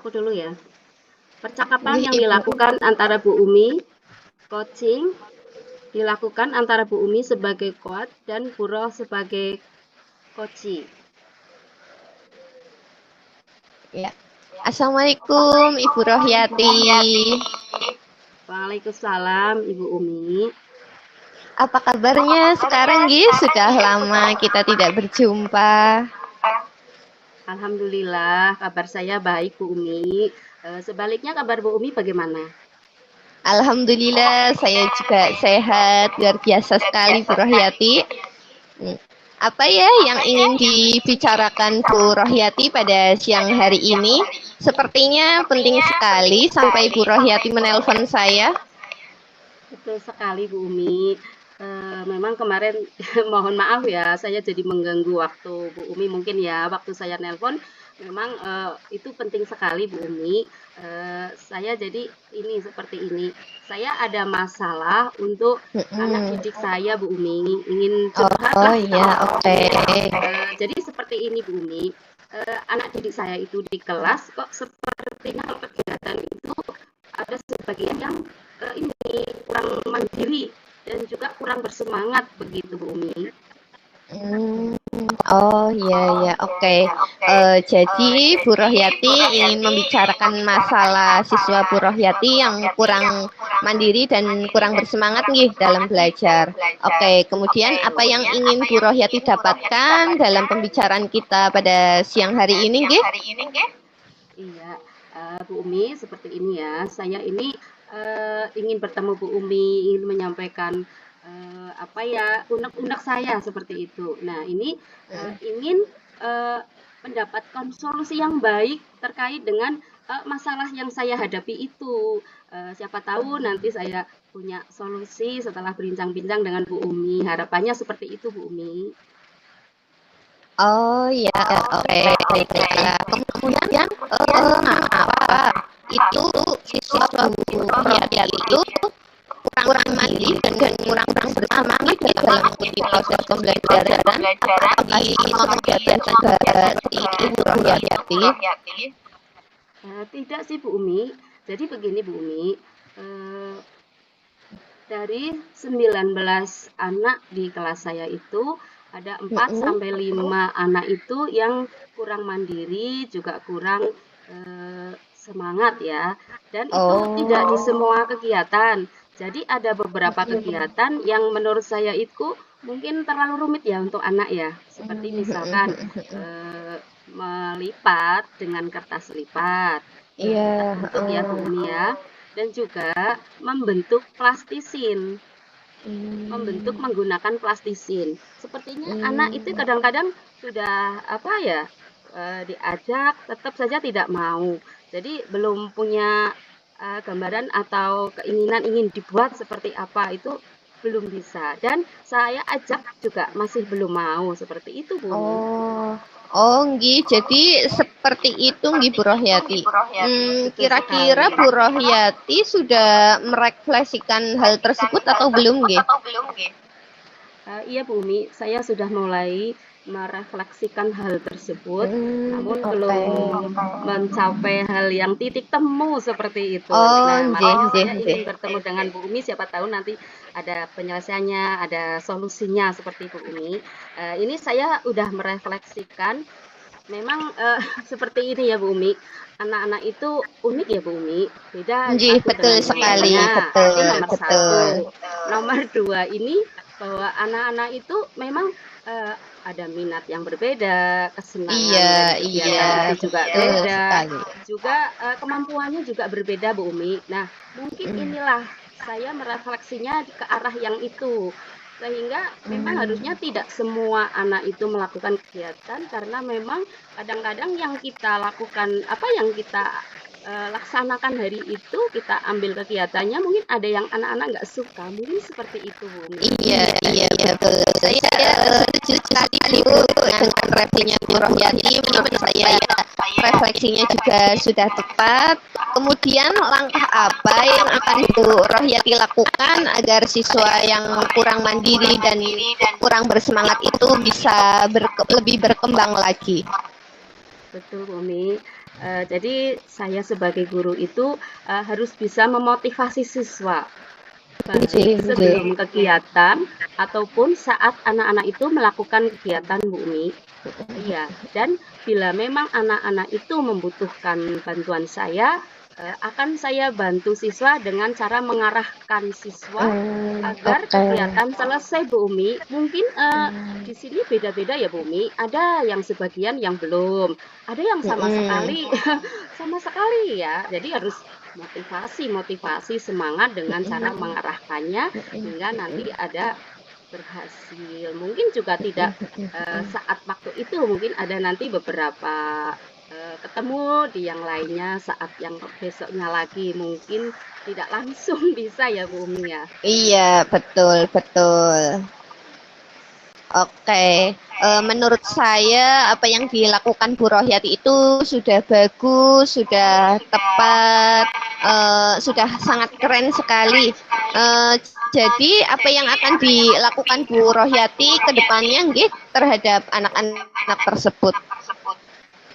aku dulu ya. Percakapan Nggih, yang Ibu. dilakukan antara Bu Umi, coaching dilakukan antara Bu Umi sebagai coach dan Bu Roh sebagai coach. Ya. Assalamualaikum Ibu Rohyati. Waalaikumsalam Ibu Umi. Apa kabarnya sekarang, Nggih? Sudah lama kita tidak berjumpa. Alhamdulillah kabar saya baik Bu Umi. Sebaliknya kabar Bu Umi bagaimana? Alhamdulillah saya juga sehat, luar biasa sekali Bu Rohyati. Apa ya yang ingin dibicarakan Bu Rohyati pada siang hari ini? Sepertinya penting sekali sampai Bu Rohyati menelpon saya. Betul sekali Bu Umi. Memang kemarin mohon maaf ya, saya jadi mengganggu waktu Bu Umi mungkin ya, waktu saya nelpon memang itu penting sekali Bu Umi. Saya jadi ini seperti ini. Saya ada masalah untuk anak didik saya Bu Umi, ingin curhat Oh lah. iya, oke. Jadi seperti ini Bu Umi. Anak didik saya itu di kelas kok sepertinya kalau kegiatan itu ada sebagian yang ini kurang mandiri dan juga kurang bersemangat begitu Bu Umi. Oh iya ya, oke. Jadi Bu Rohyati ingin membicarakan masalah siswa Bu Rohyati yang kurang mandiri dan kurang bersemangat nih dalam belajar. Oke, kemudian apa yang ingin Bu Rohyati dapatkan dalam pembicaraan kita pada siang hari ini, nggih? Iya, Bu Umi seperti ini ya. Saya ini ingin bertemu Bu Umi, ingin menyampaikan apa ya unek-unek saya seperti itu. Nah ini ingin eh, mendapatkan solusi yang baik terkait dengan masalah yang saya hadapi itu. Siapa tahu nanti saya punya solusi setelah berbincang-bincang dengan Bu Umi. Harapannya seperti itu Bu Umi. Oh ya, oke. Baiklah. Kemudian, apa itu siswa Bu Rohyati itu kurang mandiri dan kurang bersemangat dalam mengikuti proses pembelajaran apakah semua kegiatan juga seperti itu Bu Rohyati? Tidak sih Bu Umi. Jadi begini Bu Umi, dari 19 anak di kelas saya itu ada 4 sampai 5 anak itu yang kurang mandiri, juga kurang semangat ya. Dan itu tidak di semua kegiatan. Jadi ada beberapa kegiatan yang menurut saya itu mungkin terlalu rumit ya untuk anak ya. Seperti misalkan melipat dengan kertas lipat. Kita Iya, bentuk ya Bu Umi ya. Dan juga membentuk plastisin, membentuk menggunakan plastisin. Sepertinya anak itu kadang-kadang sudah apa ya diajak, tetap saja tidak mau. Jadi belum punya gambaran atau keinginan ingin dibuat seperti apa itu belum bisa. Dan saya ajak juga masih belum mau seperti itu Bu Umi. nggih. Jadi seperti itu nggih Bu Rohyati. Betul Kira-kira sekali. Bu Rohyati sudah merefleksikan hal tersebut atau belum nggih? Iya Bu Umi, saya sudah mulai merefleksikan hal tersebut, namun belum mencapai hal yang titik temu seperti itu. Nah, Nggih, makanya nggih, saya nggih. ingin bertemu dengan Bu Umi, siapa tahu nanti ada penyelesaiannya, ada solusinya seperti Bu Umi. Ini saya udah merefleksikan, memang seperti ini ya Bu Umi, anak-anak itu unik ya Bu Umi, beda Nggih, satu betul dengan yang sekali, lainnya. betul, Ini nomor betul. satu. Nomor dua ini bahwa anak-anak itu memang ada minat yang berbeda, kesenangan dari Iya, kegiatan iya, itu juga betul beda, sekali. juga kemampuannya juga berbeda Bu Umi. Nah, mungkin inilah saya merefleksinya ke arah yang itu. Sehingga memang harusnya tidak semua anak itu melakukan kegiatan karena memang kadang-kadang yang kita lakukan, apa yang kita laksanakan hari itu kita ambil kegiatannya mungkin ada yang anak-anak nggak suka mungkin seperti itu Bu Umi. Iya, iya, betul. Saya setuju sekali Bu dengan refleksinya Bu Rohyati. Menurut saya refleksinya juga sudah tepat. Kemudian langkah apa yang akan Bu Rohyati lakukan agar siswa yang kurang mandiri dan kurang bersemangat itu bisa lebih berkembang lagi? betul Bu Umi. Jadi saya sebagai guru itu harus bisa memotivasi siswa, baik Nggih, nggih. sebelum kegiatan ataupun saat anak-anak itu melakukan kegiatan Bu Umi. Iya, dan bila memang anak-anak itu membutuhkan bantuan saya, akan saya bantu siswa dengan cara mengarahkan siswa agar Oke. kegiatan selesai Bu Umi. Mungkin di sini beda-beda ya Bu Umi. Ada yang sebagian yang belum, ada yang sama Mm-mm. sekali, sama sekali ya. Jadi harus motivasi semangat dengan cara mengarahkannya hingga nanti ada berhasil. Mungkin juga tidak saat waktu itu, mungkin ada nanti beberapa ketemu di yang lainnya saat yang besoknya lagi. Mungkin tidak langsung bisa ya Bu Umi ya. Iya, betul, betul. Oke, menurut saya apa yang dilakukan Bu Rohyati itu sudah bagus, sudah tepat, sudah sangat keren sekali. Eh, jadi apa yang akan dilakukan Bu Rohyati ke depannya nggih terhadap anak-anak tersebut?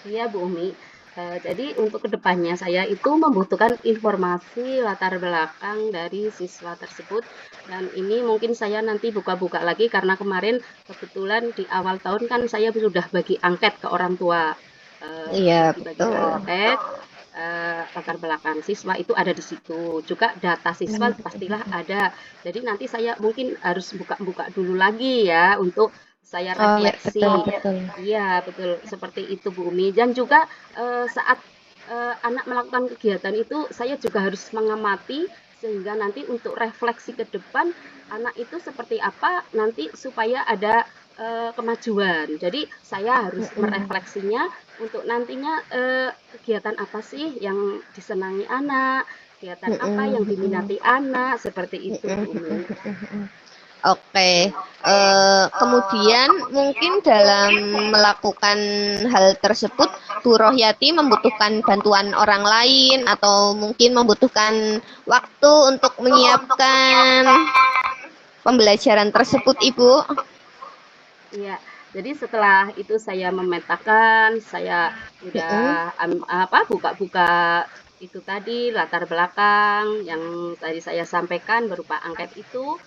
Iya Bu Umi. Jadi untuk kedepannya saya itu membutuhkan informasi latar belakang dari siswa tersebut dan ini mungkin saya nanti buka-buka lagi karena kemarin kebetulan di awal tahun kan saya sudah bagi angket ke orang tua. Iya, Bagi-bagi betul. angket latar belakang siswa itu ada di situ. Juga data siswa pastilah ada. Jadi nanti saya mungkin harus buka-buka dulu lagi ya untuk saya Oh, ya, refleksi. betul, betul. Iya, betul seperti itu Bu Umi. Dan juga saat anak melakukan kegiatan itu saya juga harus mengamati sehingga nanti untuk refleksi ke depan anak itu seperti apa nanti supaya ada kemajuan. Jadi saya harus merefleksinya untuk nantinya kegiatan apa sih yang disenangi anak, kegiatan apa yang diminati anak, seperti itu Bu Umi. Oke, kemudian mungkin dalam melakukan hal tersebut, Bu Rohyati membutuhkan bantuan orang lain atau mungkin membutuhkan waktu untuk menyiapkan pembelajaran tersebut, Ibu. Iya, jadi setelah itu saya memetakan, saya udah Mm-mm. buka-buka itu tadi latar belakang yang tadi saya sampaikan berupa angket itu.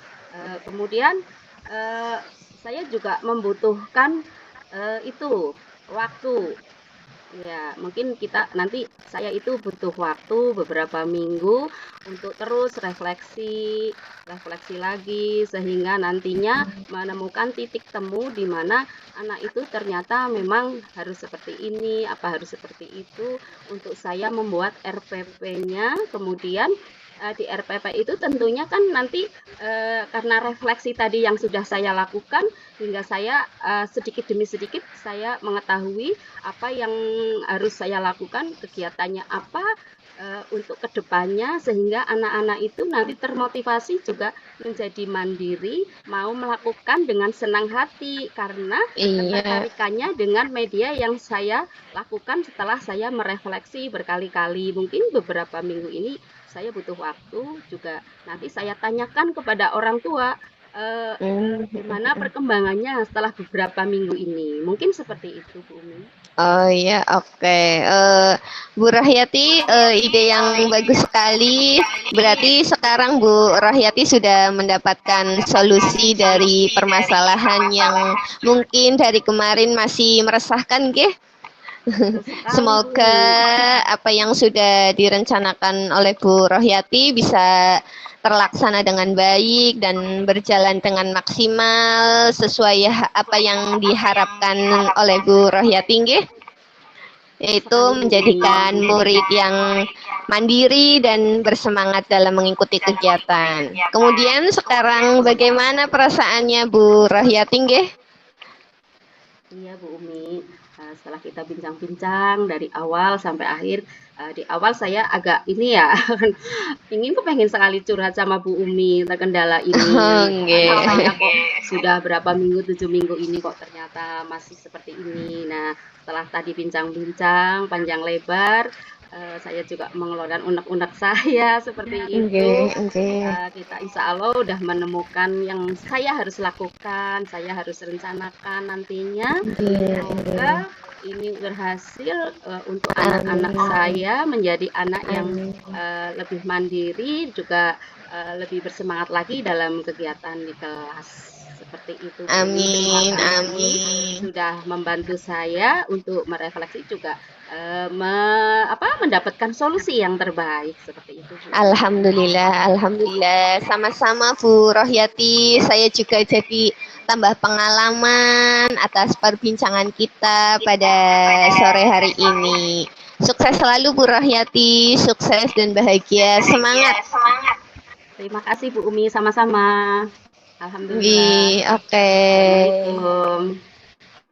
Kemudian eh, saya juga membutuhkan itu waktu. Ya, mungkin kita nanti saya itu butuh waktu beberapa minggu untuk terus refleksi lagi sehingga nantinya menemukan titik temu di mana anak itu ternyata memang harus seperti ini, apa harus seperti itu untuk saya membuat RPP-nya, kemudian di RPP itu tentunya kan nanti karena refleksi tadi yang sudah saya lakukan hingga saya sedikit demi sedikit saya mengetahui apa yang harus saya lakukan, kegiatannya apa untuk kedepannya sehingga anak-anak itu nanti termotivasi juga menjadi mandiri, mau melakukan dengan senang hati karena Iya. ketertarikannya dengan media yang saya lakukan setelah saya merefleksi berkali-kali. Mungkin beberapa minggu ini saya butuh waktu juga nanti saya tanyakan kepada orang tua eh, Mm. gimana perkembangannya setelah beberapa minggu ini. Mungkin seperti itu Bu Umi. Oh iya, oke. Bu Rahyati, ide yang bagus sekali. Berarti sekarang Bu Rahyati sudah mendapatkan solusi dari permasalahan yang mungkin dari kemarin masih meresahkan, Ge? Betul sekali Bu Semoga Umi. apa yang sudah direncanakan oleh Bu Rohyati bisa terlaksana dengan baik dan berjalan dengan maksimal sesuai apa yang diharapkan oleh Bu Rohyati, nggih? Betul Yaitu sekali Bu Umi. menjadikan murid yang mandiri dan bersemangat dalam mengikuti kegiatan. Kemudian sekarang bagaimana perasaannya Bu Rohyati, nggih? Iya Bu Umi, setelah kita bincang-bincang dari awal sampai akhir, di awal saya agak ini ya, kepengen sekali curhat sama Bu Umi terkendala ini. Anak saya Nggih. kok sudah berapa minggu, 7 minggu ini kok ternyata masih seperti ini. Nah, setelah tadi bincang-bincang panjang lebar, saya juga mengeluarkan unek-unek saya seperti itu. Nggih, nggih. Kita insya Allah udah menemukan yang saya harus lakukan, saya harus rencanakan nantinya. Nggih, Semoga nggih. ini berhasil untuk anak-anak saya menjadi anak yang Amin. lebih mandiri, juga lebih bersemangat lagi dalam kegiatan di kelas. Seperti itu, Bu Umi. Terima Amin. kasih Amin. sudah membantu saya untuk merefleksi juga mendapatkan solusi yang terbaik seperti itu, Bu Umi. Alhamdulillah, alhamdulillah. Sama-sama Bu Rohyati. Saya juga jadi tambah pengalaman atas perbincangan kita pada sore hari ini. Sukses selalu Bu Rohyati, sukses dan bahagia. Semangat. Terima kasih Bu Umi, sama-sama. Alhamdulillah. Nggih, oke. Assalamualaikum.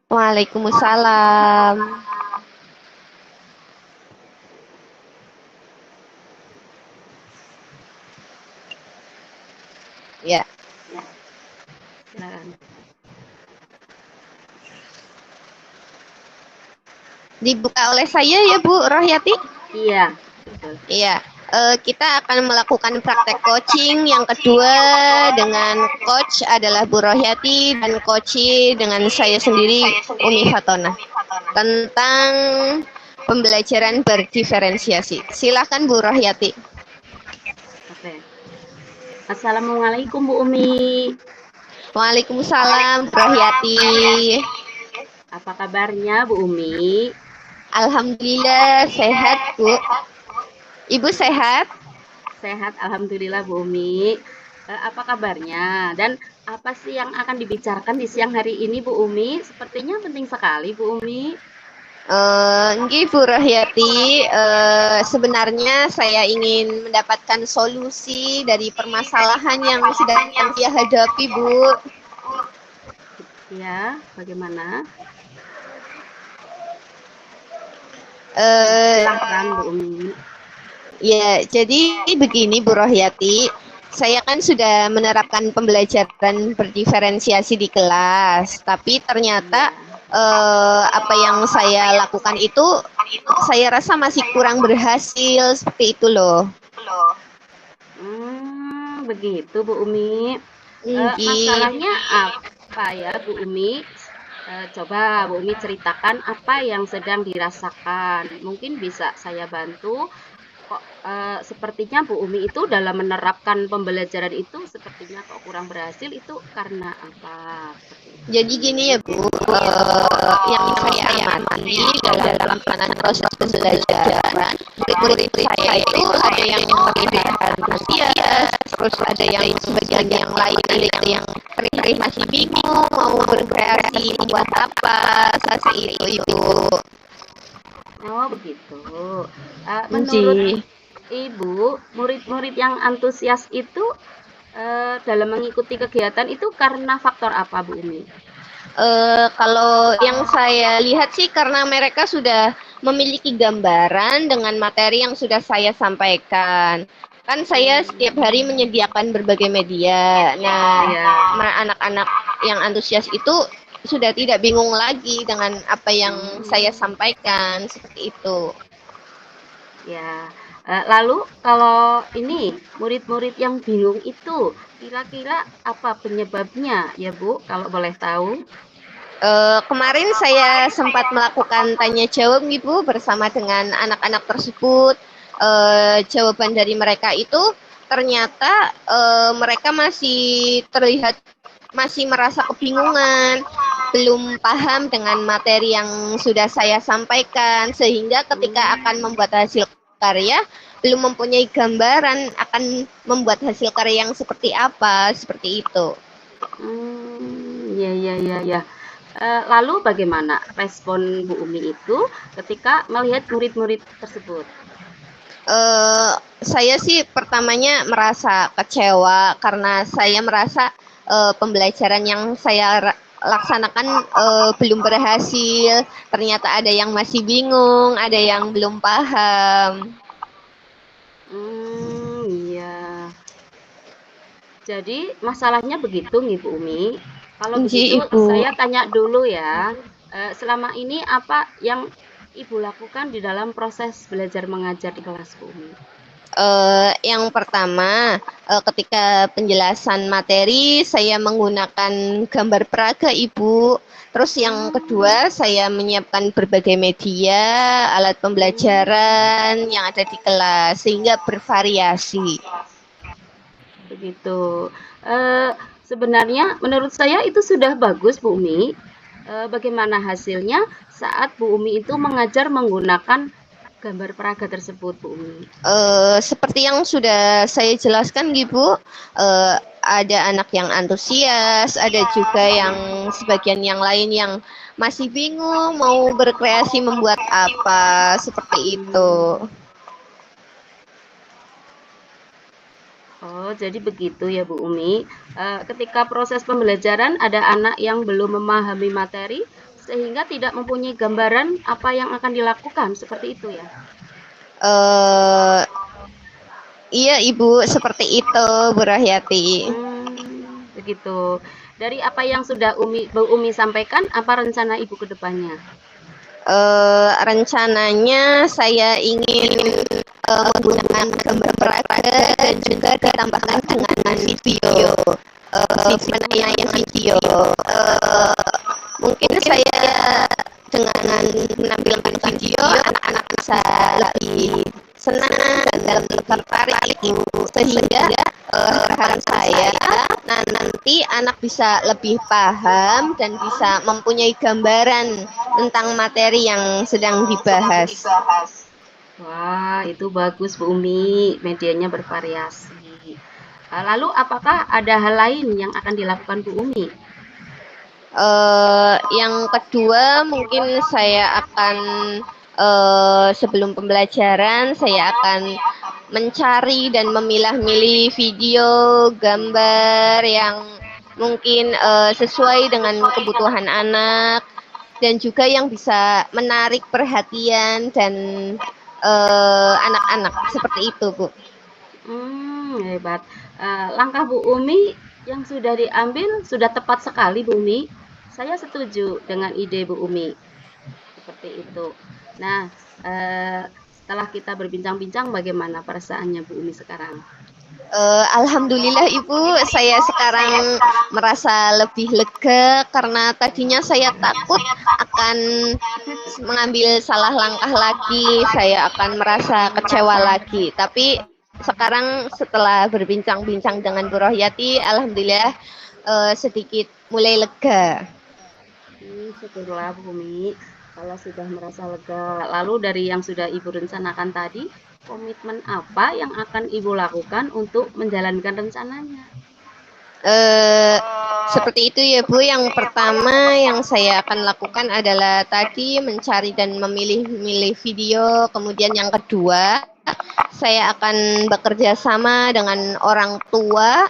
Waalaikumsalam. Ya, Ya, silakan. dibuka oleh saya ya Bu Rohyati. Iya, betul. Iya, kita akan melakukan praktek coaching yang kedua dengan coach adalah Bu Rohyati dan coach dengan saya sendiri Umi Fatona tentang pembelajaran berdiferensiasi. Silakan Bu Rohyati. Oke. Assalamualaikum Bu Umi. Waalaikumsalam Bu Rohyati. Apa kabarnya Bu Umi? Alhamdulillah sehat Bu. Ibu sehat? Sehat, alhamdulillah Bu Umi. Apa kabarnya? Dan apa sih yang akan dibicarakan di siang hari ini Bu Umi? Sepertinya penting sekali Bu Umi. Nggih Bu Rohyati, sebenarnya saya ingin mendapatkan solusi dari permasalahan yang sedang saya hadapi Bu. Ya, bagaimana? Eh, Silakan Bu Umi. Ya, jadi begini Bu Rohyati, saya kan sudah menerapkan pembelajaran berdiferensiasi di kelas, tapi ternyata apa yang saya lakukan itu saya rasa masih kurang berhasil seperti itu loh. Begitu Bu Umi. Nggih. Masalahnya apa ya Bu Umi? Coba Bu Umi ceritakan apa yang sedang dirasakan. Mungkin bisa saya bantu. Kok sepertinya Bu Umi itu dalam menerapkan pembelajaran itu sepertinya kok kurang berhasil, itu karena apa? Seperti itu. Jadi gini ya Bu, yang saya amati dalam pelaksanaan proses pembelajaran, murid-murid saya itu ada yang terlihat antusias, terus ada yang sebagian yang lain ada yang terlihat masih bingung mau berkreasi membuat apa, seperti itu. Oh begitu. Menurut Nggih. Ibu, murid-murid yang antusias itu dalam mengikuti kegiatan itu karena faktor apa Bu Umi? Kalau yang saya lihat sih karena mereka sudah memiliki gambaran dengan materi yang sudah saya sampaikan. Kan saya setiap hari menyediakan berbagai media. Nah, Iya. anak-anak yang antusias itu sudah tidak bingung lagi dengan apa yang saya sampaikan seperti itu. Ya, lalu kalau ini murid-murid yang bingung itu kira-kira apa penyebabnya ya Bu, kalau boleh tahu? Kemarin saya sempat melakukan tanya jawab Ibu bersama dengan anak-anak tersebut. Jawaban dari mereka itu ternyata mereka masih terlihat masih merasa kebingungan, belum paham dengan materi yang sudah saya sampaikan, sehingga ketika akan membuat hasil karya belum mempunyai gambaran akan membuat hasil karya yang seperti apa, seperti itu. Ya ya ya ya. Lalu bagaimana respon Bu Umi itu ketika melihat murid-murid tersebut? Saya sih pertamanya merasa kecewa karena saya merasa pembelajaran yang saya laksanakan belum berhasil. Ternyata ada yang masih bingung, ada yang belum paham. Iya. Jadi masalahnya begitu nih Bu Umi. Kalau Nggih, begitu Ibu. saya tanya dulu ya. Selama ini apa yang Ibu lakukan di dalam proses belajar mengajar di kelas Bu Umi? Yang pertama, ketika penjelasan materi saya menggunakan gambar peraga, Ibu. Terus yang kedua, saya menyiapkan berbagai media, alat pembelajaran yang ada di kelas sehingga bervariasi. Begitu. Eh, Sebenarnya menurut saya itu sudah bagus, Bu Umi. Bagaimana hasilnya saat Bu Umi itu mengajar menggunakan gambar peraga tersebut, Bu Umi? Seperti yang sudah saya jelaskan, Ibu, ada anak yang antusias, ada juga yang sebagian yang lain yang masih bingung mau berkreasi membuat apa, seperti itu. Oh, jadi begitu ya Bu Umi. Ketika proses pembelajaran ada anak yang belum memahami materi sehingga tidak mempunyai gambaran apa yang akan dilakukan, seperti itu ya. Eh, iya, Ibu, seperti itu, Bu Rahyati. Begitu. Dari apa yang sudah Bu Umi sampaikan, apa rencana Ibu ke depannya? Rencananya saya ingin menggunakan gambar peraga dan juga ditambahkan dengan video. Sebenarnya yang video, mungkin saya dengan menampilkan video anak-anak bisa lebih senang dan lebih tertarik, sehingga harapan saya nanti anak bisa lebih paham dan bisa mempunyai gambaran tentang materi yang sedang dibahas. Wah, itu bagus Bu Umi, medianya bervariasi. Lalu apakah ada hal lain yang akan dilakukan Bu Umi? Yang kedua mungkin saya akan sebelum pembelajaran saya akan mencari dan memilah-milih video, gambar yang mungkin sesuai dengan kebutuhan anak dan juga yang bisa menarik perhatian dan anak-anak seperti itu, Bu. Hebat. Langkah Bu Umi yang sudah diambil sudah tepat sekali Bu Umi. Saya setuju dengan ide Bu Umi. Seperti itu. Nah, setelah kita berbincang-bincang bagaimana perasaannya Bu Umi sekarang? Alhamdulillah Ibu, saya sekarang merasa lebih lega karena tadinya saya takut akan mengambil salah langkah lagi, saya akan merasa kecewa lagi. Tapi sekarang setelah berbincang-bincang dengan Bu Rohyati, alhamdulillah sedikit mulai lega. Syukurlah Bu Umi kalau sudah merasa lega. Lalu dari yang sudah Ibu rencanakan tadi, komitmen apa yang akan Ibu lakukan untuk menjalankan rencananya? Seperti itu ya Bu. Yang pertama yang saya akan lakukan adalah tadi mencari dan memilih-milih video. Kemudian yang kedua, saya akan bekerja sama dengan orang tua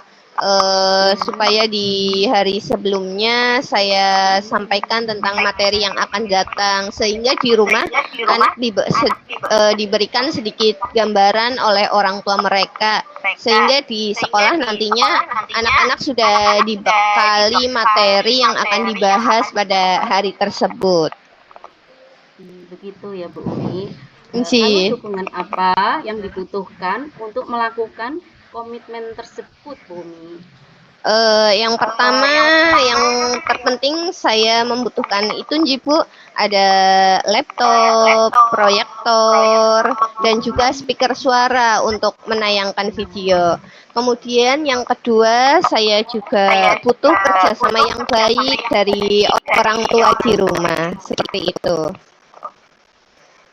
supaya di hari sebelumnya saya sampaikan tentang materi yang akan datang, sehingga di rumah anak diberikan sedikit gambaran oleh orang tua mereka, sehingga di sekolah nantinya anak-anak sudah dibekali materi yang akan dibahas pada hari tersebut. Begitu ya Bu Umi. Lalu dukungan apa yang dibutuhkan untuk melakukan komitmen tersebut, Bu Umi? Yang pertama, yang terpenting saya membutuhkan itu, Bu, ada laptop, proyektor, dan juga speaker suara untuk menayangkan video. Kemudian yang kedua, saya juga butuh kerjasama yang baik dari orang tua di rumah, seperti itu.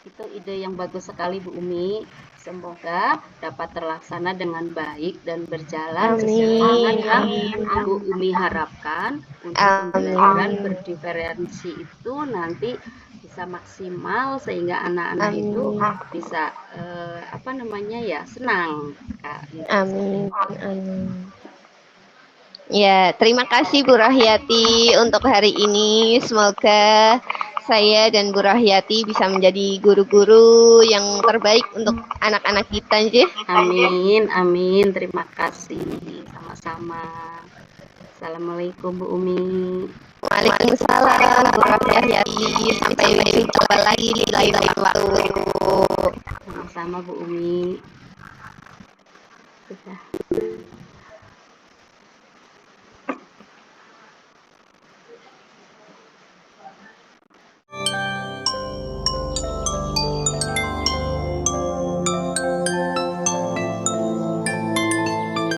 Itu ide yang bagus sekali Bu Umi. Semoga dapat terlaksana dengan baik dan berjalan sesuai yang Ibu Umi harapkan untuk pembelajaran berdiferensi itu nanti bisa maksimal sehingga anak-anak itu bisa senang. Amin. Ya, terima kasih Bu Rahyati untuk hari ini. Semoga saya dan Bu Rahyati bisa menjadi guru-guru yang terbaik untuk anak-anak kita, Nje. Amin, amin. Terima kasih. Sama-sama. Assalamualaikum Bu Umi. Waalaikumsalam Bu Rahyati. Sampai jumpa lagi di lain waktu. Sama-sama Bu Umi. Sudah.